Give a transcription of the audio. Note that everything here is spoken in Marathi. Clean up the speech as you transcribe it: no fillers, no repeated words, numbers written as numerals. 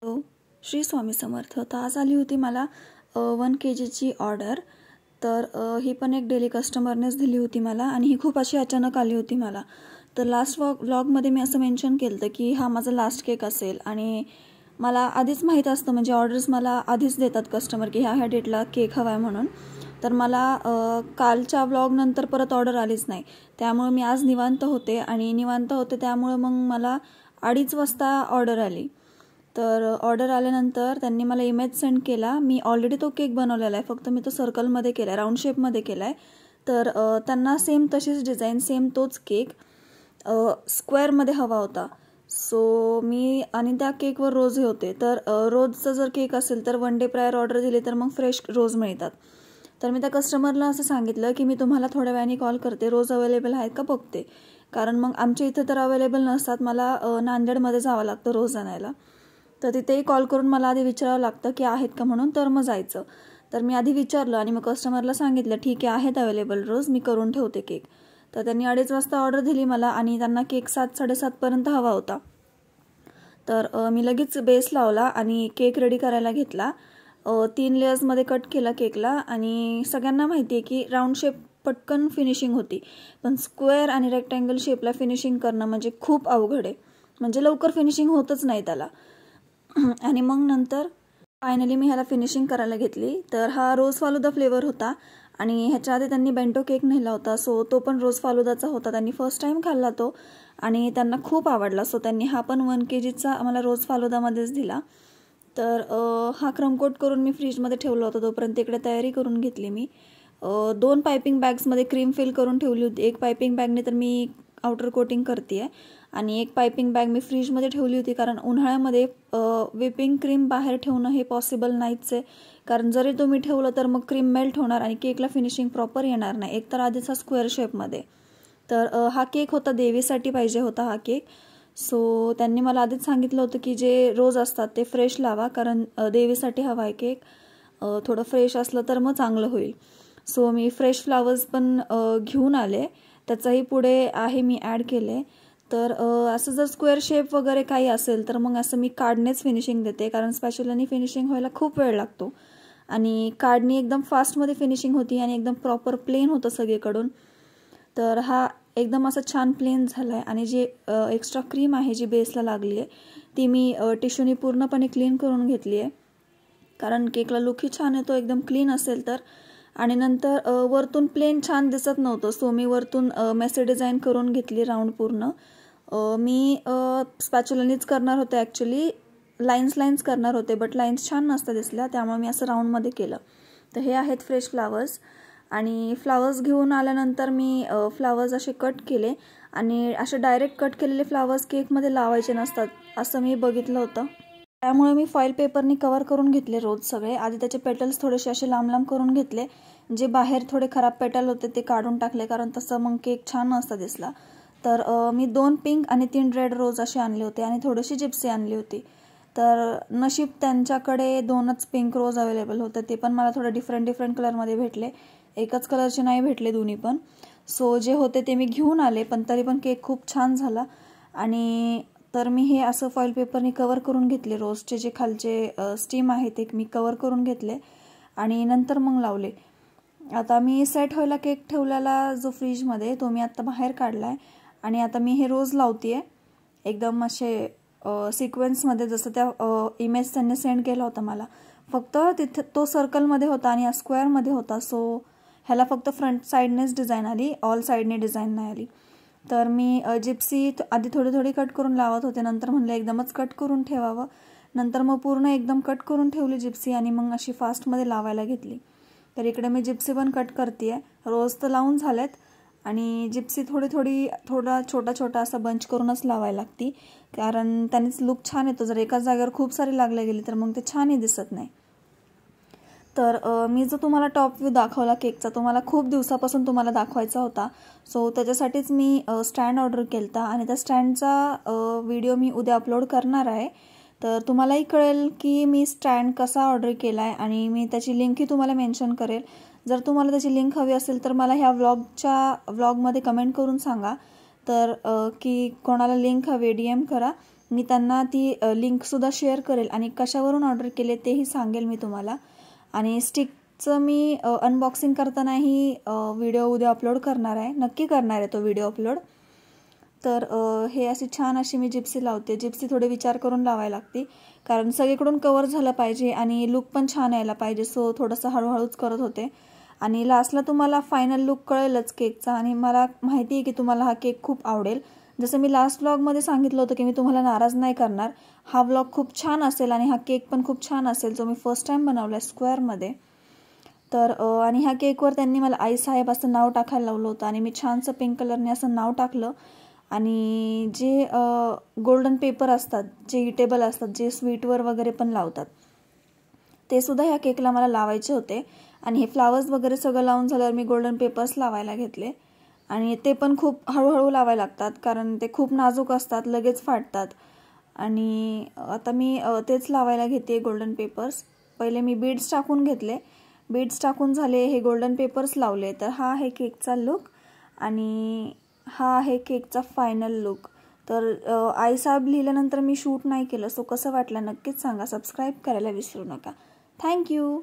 हॅलो, श्री स्वामी समर्थ. तर आज आली होती मला 1 kgची ऑर्डर. तर ही पण एक डेली कस्टमरनेच दिली होती मला आणि ही खूप अशी अचानक आली होती मला. तर लास्ट व्लॉगमध्ये मी असं मेन्शन केलं होतं की हा माझा लास्ट केक असेल आणि मला आधीच माहीत असतं, म्हणजे ऑर्डर्स मला आधीच देतात कस्टमर की ह्या डेटला केक हवा आहे म्हणून. तर मला कालच्या व्लॉगनंतर परत ऑर्डर आलीच नाही, त्यामुळे मी आज निवांत होते त्यामुळे मग मला 2:30 वाजता ऑर्डर आली. तर ऑर्डर आल्यानंतर त्यांनी मला इमेज सेंड केला. मी ऑलरेडी तो केक बनवलेला आहे, फक्त मी तो सर्कलमध्ये केला आहे, राऊंड शेपमध्ये केला आहे. तर त्यांना सेम तशीच डिझाईन, सेम तोच केक स्क्वेअरमध्ये हवा होता. सो मी आणि त्या केकवर रोज हे होते. तर रोजचा जर केक असेल तर 1 डे प्रायर ऑर्डर दिली तर मग फ्रेश रोज मिळतात. तर मी त्या कस्टमरला असं सांगितलं की मी तुम्हाला थोड्या वेळाने कॉल करते, रोज अवेलेबल आहेत का बघते, कारण मग आमच्या इथे तर अवेलेबल नसतात, मला नांदेडमध्ये जावं लागतं रोज आणायला. तर तिथेही कॉल करून मला आधी विचारावं लागतं की आहेत का म्हणून, तर मग जायचं. तर मी आधी विचारलं आणि मग कस्टमरला सांगितलं ठीक आहे, आहेत अवेलेबल रोज, मी करून ठेवते केक. तर त्यांनी 2:30 वाजता ऑर्डर दिली मला आणि त्यांना केक 7-7:30पर्यंत हवा होता. तर मी लगेच बेस लावला आणि केक रेडी करायला घेतला. 3 लेयर्समध्ये कट केला केकला. आणि सगळ्यांना माहिती आहे की राऊंड शेप पटकन फिनिशिंग होती, पण स्क्वेअर आणि रेक्टँगल शेपला फिनिशिंग करणं म्हणजे खूप अवघड आहे, म्हणजे लवकर फिनिशिंग होतच नाही त्याला. आणि मग नंतर फायनली मी ह्याला फिनिशिंग करायला घेतली. तर हा रोज फालुदा फ्लेवर होता आणि ह्याच्या आधी त्यांनी बेंटो केक नेला होता, सो तो पण रोज फालुदाचा होता. त्यांनी फर्स्ट टाइम खाल्ला तो आणि त्यांना खूप आवडला, सो त्यांनी हा पण 1 kgचा मला रोज फालुदामध्येच दिला. तर हा क्रमकोट करून मी फ्रीजमध्ये ठेवला होता, तोपर्यंत इकडे तयारी करून घेतली मी. 2 पायपिंग बॅग्समध्ये क्रीम फिल करून ठेवली होती. एक पायपिंग बॅगने तर मी आउटर कोटिंग करते आहे आणि एक पायपिंग बॅग मी फ्रीजमध्ये ठेवली होती, कारण उन्हाळ्यामध्ये व्हिपिंग क्रीम बाहेर ठेवणं हे पॉसिबल नाहीच आहे, कारण जरी तुम्ही ठेवलं तर मग क्रीम मेल्ट होणार आणि केकला फिनिशिंग प्रॉपर येणार नाही, एकतर आधीच हा स्क्वेअर शेपमध्ये. तर हा केक होता, देवीसाठी पाहिजे होता हा केक. सो त्यांनी मला आधीच सांगितलं होतं की जे रोज असतात ते फ्रेश लावा, कारण देवीसाठी हवा आहे केक, थोडं फ्रेश असलं तर मग चांगलं होईल. सो मी फ्रेश फ्लावर्स पण घेऊन आले, त्याचाही पुढे आहे मी ॲड केले. तर असं जर स्क्वेअर शेप वगैरे काही असेल तर मग असं मी कार्डनेच फिनिशिंग देते, कारण स्पॅच्युलानी फिनिशिंग व्हायला खूप वेळ लागतो आणि कार्डनी एकदम फास्टमध्ये फिनिशिंग होती आणि एकदम प्रॉपर प्लेन होतं सगळीकडून. तर हा एकदम असं छान प्लेन झाला आहे आणि जी एक्स्ट्रा क्रीम आहे जी बेसला लागली आहे ती मी टिश्यूनी पूर्णपणे क्लीन करून घेतली आहे, कारण केकला लुकही छान येतो एकदम क्लीन असेल तर. आणि नंतर वरतून प्लेन छान दिसत नव्हतं, सो मी वरतून मेसी डिझाईन करून घेतली राऊंड पूर्ण. मी स्पॅच्युलानीच करणार होते, ॲक्च्युली लाईन्स करणार होते, बट लाईन्स छान नसतं दिसल्या, त्यामुळे मी असं राऊंडमध्ये केलं. तर हे आहेत फ्रेश फ्लावर्स आणि फ्लावर्स घेऊन आल्यानंतर मी फ्लावर्स असे कट केले आणि असे डायरेक्ट कट केलेले फ्लावर्स केकमध्ये लावायचे नसतात असं मी बघितलं होतं, त्यामुळे मी फॉईल पेपरनी कवर करून घेतले रोज सगळे. आधी त्याचे पेटल्स थोडेसे असे लांब करून घेतले, जे बाहेर थोडे खराब पेटल होते ते काढून टाकले, कारण तसं मग केक छान नसता दिसला. तर मी 2 पिंक आणि 3 रेड रोज असे आणले होते आणि थोडीशी जिप्सी आणली होती. तर नशीब त्यांच्याकडे 2च पिंक रोज अवेलेबल होते, ते पण मला थोडं डिफरंट कलरमध्ये भेटले, एकच कलरचे नाही भेटले दोन्ही पण. सो जे होते ते मी घेऊन आले, पण तरी पण केक खूप छान झाला. आणि तर मी हे असं फॉईल पेपरनी कवर करून घेतले, रोजचे जे खालचे स्टीम आहे ते मी कवर करून घेतले आणि नंतर मग लावले. आता मी सेट व्हायला केक ठेवलेला जो फ्रीजमध्ये तो मी आत्ता बाहेर काढला आहे आणि आता मी हे रोज लावते आहे एकदम असे सिक्वेन्समध्ये, जसं त्या इमेज त्यांनी सेंड केला होता मला. फक्त तिथे तो सर्कलमध्ये होता आणि स्क्वेअरमध्ये होता, सो ह्याला फक्त फ्रंट साईडनेच डिझाईन आली, ऑल साईडने डिझाईन नाही आली. तर मी जिप्सी आधी थोडी कट करून लावत होते, नंतर म्हणलं एकदमच कट करून ठेवावं, नंतर मग पूर्ण एकदम कट करून ठेवली जिप्सी आणि मग अशी फास्टमध्ये लावायला घेतली. तर इकडे मी जिप्सी पण कट करते आहे, रोज तर लावून झालेत आणि जिप्सी थोडा छोटा असा बंच करूनच लावायला लागती, कारण त्यानेच लुक छान येतो. जर एकाच जागेवर खूप सारी लागल्या गेली तर मग ते छानही दिसत नाही. तर मी जो तुम्हाला टॉप व्ह्यू दाखवला केकचा, तो मला खूप दिवसापासून तुम्हाला दाखवायचा होता, सो त्याच्यासाठीच मी स्टँड ऑर्डर केला होता आणि त्या स्टँडचा व्हिडिओ मी उद्या अपलोड करणार आहे. तर तुम्हालाही कळेल की मी स्टँड कसा ऑर्डर केला आहे आणि मी त्याची लिंकही तुम्हाला मेन्शन करेल. जर तुम्हाला त्याची लिंक हवी असेल तर मला ह्या व्लॉगमध्ये कमेंट करून सांगा, तर की कोणाला लिंक हवी DM करा, मी त्यांना ती लिंकसुद्धा शेअर करेल आणि कशावरून ऑर्डर केले तेही सांगेल मी तुम्हाला. आणि स्टिकचं मी अनबॉक्सिंग करतानाही व्हिडिओ उद्या अपलोड करणार आहे, नक्की करणार आहे तो व्हिडिओ अपलोड. तर हे अशी छान अशी मी जिप्सी लावते. जिप्सी थोडे विचार करून लावायला लागते, कारण सगळीकडून कवर झालं पाहिजे आणि लुक पण छान यायला पाहिजे. सो थोडंसं हळूहळूच करत होते आणि लास्टला तुम्हाला फायनल लुक कळेलच केकचा. आणि मला माहिती आहे की तुम्हाला हा केक खूप आवडेल. जसं मी लास्ट व्लॉगमध्ये सांगितलं होतं की मी तुम्हाला नाराज नाही करणार. हा व्लॉग खूप छान असेल आणि हा केक पण खूप छान असेल, जो मी फर्स्ट टाईम बनवला आहे स्क्वेअरमध्ये. तर आणि ह्या केकवर त्यांनी मला आईसाहेब असं नाव टाकायला लावलं होतं आणि मी छानसं पिंक कलरने असं नाव टाकलं. आणि जे गोल्डन पेपर असतात, जे इटेबल असतात, जे स्वीटवर वगैरे पण लावतात, ते सुद्धा ह्या केकला मला लावायचे होते. आणि हे फ्लावर्स वगैरे सगळं लावून झाल्यावर मी गोल्डन पेपर्स लावायला घेतले. आणि ते पण खूप हळूहळू लावायला लागतात, कारण ते खूप नाजूक असतात, लगेच फाटतात. आणि आता मी तेच लावायला घेते गोल्डन पेपर्स. पहिले मी बीड्स टाकून घेतले, बीड्स टाकून झाले, हे गोल्डन पेपर्स लावले. तर हा आहे केकचा लुक आणि हा आहे केकचा फायनल लुक. तर आईसाहेब लिहिल्यानंतर मी शूट नाही केलं. सो कसं वाटलं नक्कीच सांगा. सबस्क्राईब करायला विसरू नका. थँक्यू.